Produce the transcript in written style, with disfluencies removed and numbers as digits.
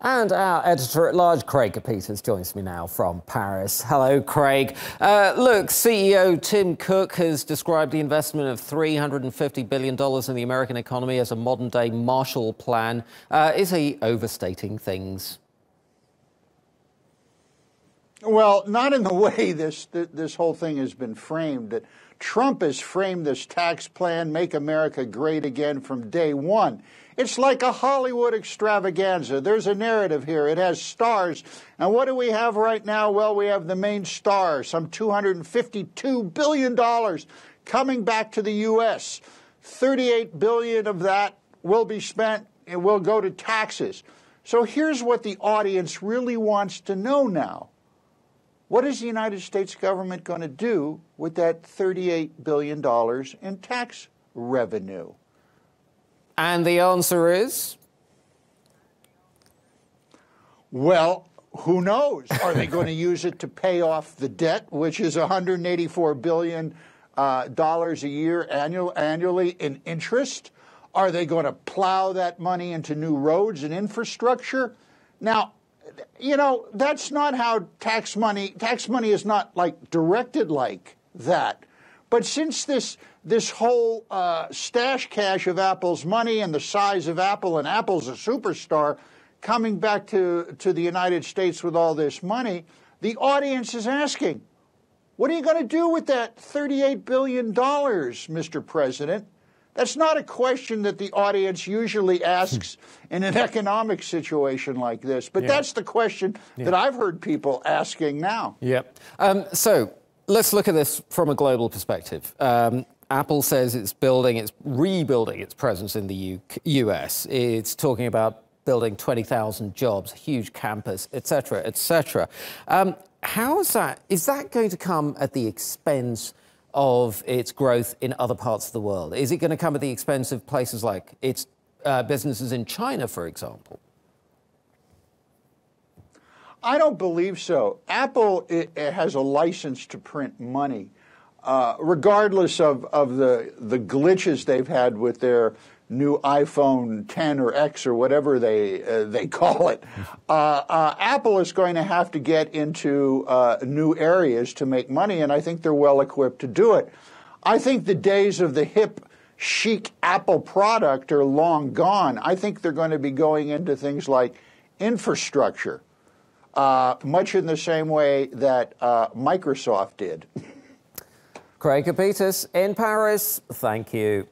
And our editor-at-large, Craig Copetas, joins me now from Paris. Hello, Craig. Look, CEO Tim Cook has described the investment of $350 billion in the American economy as a modern-day Marshall Plan. Is he overstating things? Well, not in the way this whole thing has been framed. That Trump has framed this tax plan, Make America Great Again, from day one. It's like a Hollywood extravaganza. There's a narrative here. It has stars. And what do we have right now? Well, we have the main star, some $252 billion coming back to the U.S. $38 billion of that will be spent and will go to taxes. So here's what the audience really wants to know now. What is the United States government going to do with that $38 billion in tax revenue? And the answer is? Well, who knows? Are they going to use it to pay off the debt, which is $184 billion a year annually in interest? Are they going to plow that money into new roads and infrastructure? Now, you know, that's not how tax money is not like directed like that. But since this whole stash cash of Apple's money and the size of Apple, and Apple's a superstar, coming back to the United States with all this money, the audience is asking, what are you going to do with that $38 billion, Mr. President? That's not a question that the audience usually asks in an economic situation like this. But that's the question that I've heard people asking now. Yep. So let's look at this from a global perspective. Apple says it's rebuilding its presence in the US. It's talking about building 20,000 jobs, a huge campus, et cetera, et cetera. Is that going to come at the expense of its growth in other parts of the world? Is it going to come at the expense of places like its businesses in China, for example? I don't believe so. Apple it has a license to print money, regardless of the glitches they've had with their new iPhone 10 or X or whatever they call it. Apple is going to have to get into new areas to make money, and I think they're well equipped to do it. I think the days of the hip, chic Apple product are long gone. I think they're going to be going into things like infrastructure, much in the same way that Microsoft did. Craig Copetas in Paris, thank you.